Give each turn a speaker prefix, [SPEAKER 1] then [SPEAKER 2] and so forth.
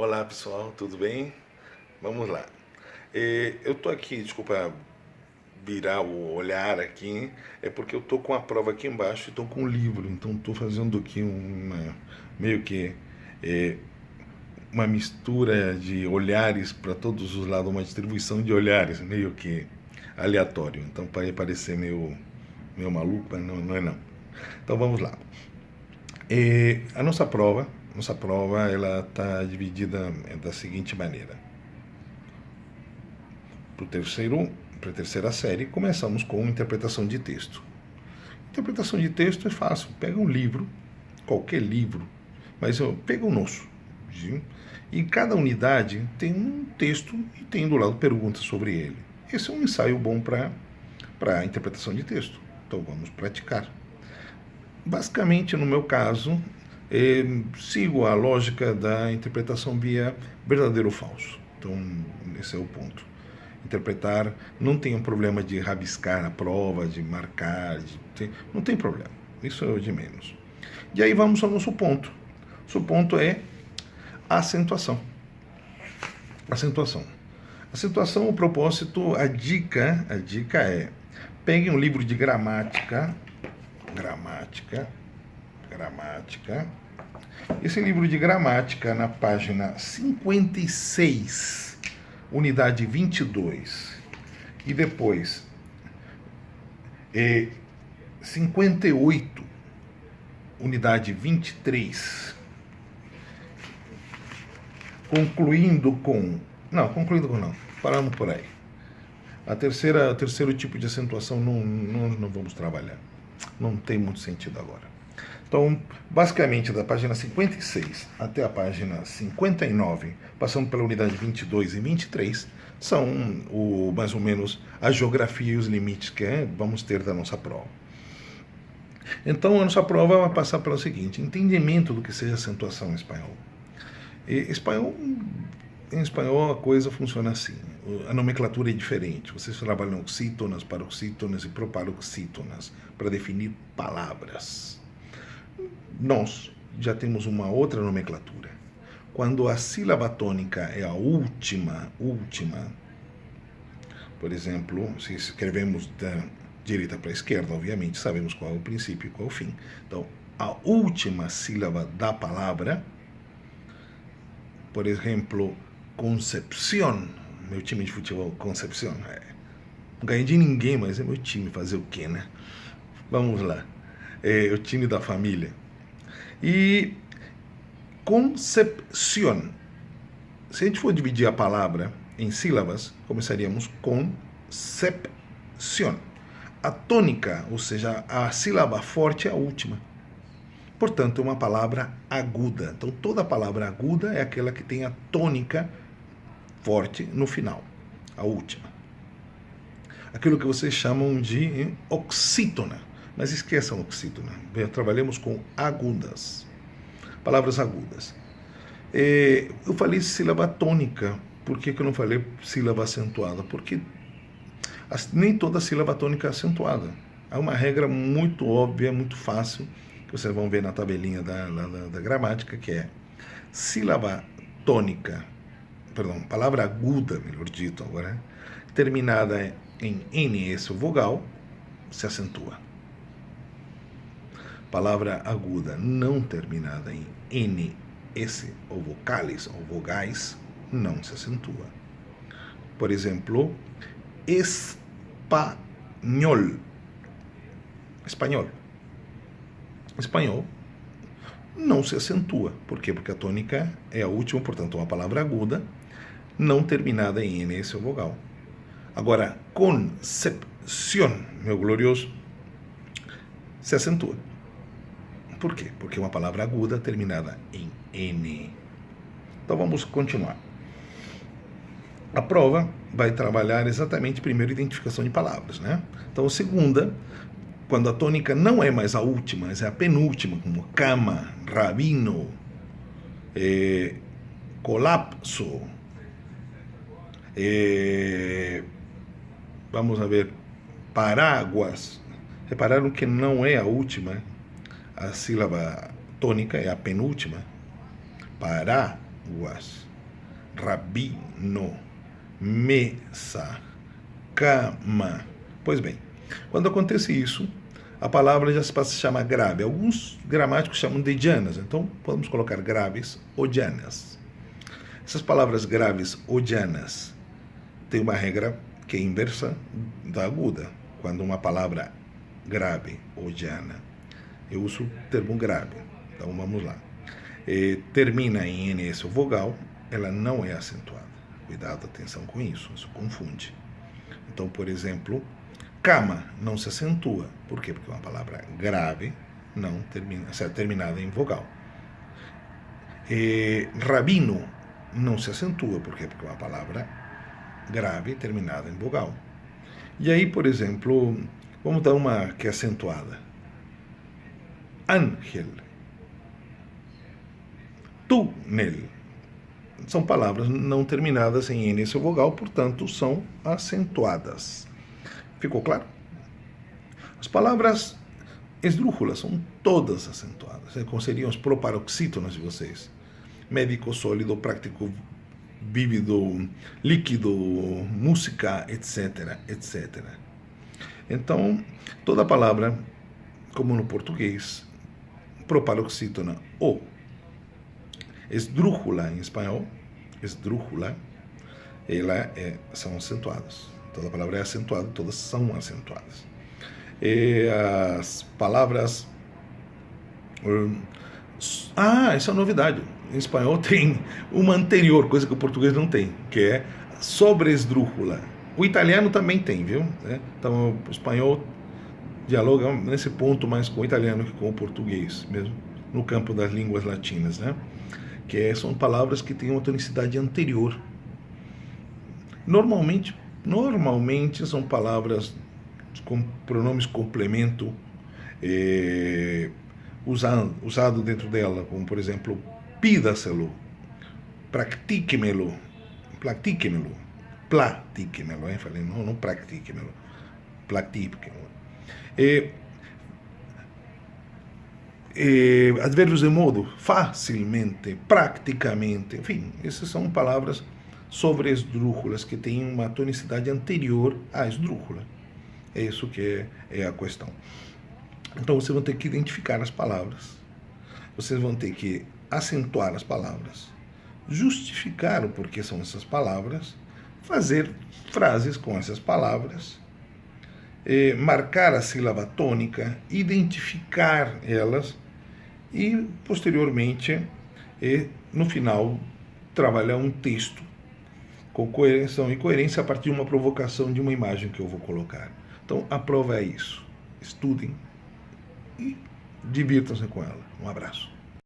[SPEAKER 1] Olá pessoal, tudo bem? Vamos lá. Eu tô aqui, desculpa virar o olhar aqui, é porque eu tô com a prova aqui embaixo e tô com o livro, então tô fazendo aqui meio que é, uma mistura de olhares para todos os lados, uma distribuição de olhares meio que aleatório. Então pode parecer meio maluco, mas não é não. Então vamos lá. A nossa prova ela está dividida da seguinte maneira. Para a terceira série, começamos com interpretação de texto. Interpretação de texto é fácil. Pega um livro, qualquer livro, mas pega o nosso. Viu? E cada unidade tem um texto e tem do lado perguntas sobre ele. Esse é um ensaio bom para a interpretação de texto. Então vamos praticar. Basicamente, no meu caso, sigo a lógica da interpretação via verdadeiro ou falso. Então, esse é o ponto. Interpretar, não tem um problema de rabiscar a prova, de marcar, não tem problema. Isso é o de menos. E aí vamos ao nosso ponto. Nosso ponto é a acentuação. Acentuação. Acentuação, o propósito, a dica é: peguem um livro de gramática. Esse livro de gramática, na página 56, unidade 22, e depois 58, unidade 23, concluindo com não, paramos por aí. O terceiro tipo de acentuação não vamos trabalhar. Não tem muito sentido agora. Então, basicamente, da página 56 até a página 59, passando pela unidade 22 e 23, são mais ou menos a geografia e os limites que vamos ter da nossa prova. Então, a nossa prova vai passar pelo seguinte: entendimento do que seja acentuação em espanhol. Em espanhol a coisa funciona assim. A nomenclatura é diferente. Vocês trabalham oxítonas, paroxítonas e proparoxítonas para definir palavras. Nós já temos uma outra nomenclatura. Quando a sílaba tônica é a última, por exemplo, se escrevemos da direita para a esquerda, obviamente sabemos qual é o princípio e qual é o fim. Então, a última sílaba da palavra, por exemplo, Concepción, meu time de futebol, Concepción, não ganhei de ninguém, mas é meu time, fazer o quê, né? Vamos lá, é o time da família. E Concepción, se a gente for dividir a palavra em sílabas, começaríamos com Concepción. A tônica, ou seja, a sílaba forte é a última. Portanto, é uma palavra aguda. Então, toda palavra aguda é aquela que tem a tônica forte no final, a última. Aquilo que vocês chamam de oxítona. Mas esqueçam oxítona. Trabalhamos com agudas. Palavras agudas. Eu falei sílaba tônica. Por que eu não falei sílaba acentuada? Porque nem toda sílaba tônica é acentuada. Há uma regra muito óbvia, muito fácil, que vocês vão ver na tabelinha da gramática, que é sílaba tônica, palavra aguda, melhor dito agora, terminada em NS vogal, se acentua. Palavra aguda não terminada em NS ou vocales ou vogais, não se acentua. Por exemplo, espanhol. Espanhol não se acentua. Por quê? Porque a tônica é a última, portanto, uma palavra aguda, não terminada em NS ou vogal. Agora, Concepción, meu glorioso, se acentua. Por quê? Porque é uma palavra aguda terminada em N. Então vamos continuar. A prova vai trabalhar exatamente primeiro identificação de palavras, né? Então, segunda, quando a tônica não é mais a última, mas é a penúltima, como cama, rabino, colapso, vamos a ver, paraguas. Repararam que não é a última, a sílaba tônica é a penúltima. Paraguas. rabino, mesa, cama. Pois bem, quando acontece isso, a palavra já se passa a se chamar grave. Alguns gramáticos chamam de llanas, então podemos colocar graves ou llanas. Essas palavras graves ou llanas têm uma regra que é inversa da aguda. Quando uma palavra grave ou llana, eu uso o termo grave. Então vamos lá. Termina em NS ou vogal, ela não é acentuada. Cuidado, atenção com isso confunde. Então, por exemplo, cama não se acentua. Por quê? Porque é uma palavra grave, não termina, é terminada em vogal. Rabino não se acentua. Por quê? Porque é uma palavra grave, terminada em vogal. E aí, por exemplo, vamos dar uma que é acentuada. Ángel. Túnel. São palavras não terminadas em N ou vogal, portanto, são acentuadas. Ficou claro? As palavras esdrúxulas são todas acentuadas, como seriam as proparoxítonas de vocês. Médico, sólido, prático, vívido, líquido, música, etc, etc. Então, toda palavra, como no português, proparoxítona ou esdrúxula em espanhol, esdrúxula, são acentuadas. Toda palavra é acentuada, todas são acentuadas. As palavras... essa é uma novidade. Em espanhol tem uma anterior, coisa que o português não tem, que é sobresdrúxula. O italiano também tem, viu? Então, o espanhol dialoga nesse ponto mais com o italiano que com o português, mesmo no campo das línguas latinas, né? Que são palavras que têm uma tonicidade anterior. Normalmente são palavras com pronomes complemento usado dentro dela, como por exemplo, pídaselo, practíquemelo, falei, não practíquemelo, practíquemelo. Advérbios de modo, facilmente, praticamente, enfim, essas são palavras sobresdrúxulas que têm uma tonicidade anterior à esdrúxula. É isso que é a questão. Então vocês vão ter que identificar as palavras, vocês vão ter que acentuar as palavras, justificar o porquê são essas palavras, fazer frases com essas palavras, marcar a sílaba tônica, identificar elas e, posteriormente, no final, trabalhar um texto com coerção e coerência a partir de uma provocação de uma imagem que eu vou colocar. Então, a prova é isso. Estudem e divirtam-se com ela. Um abraço.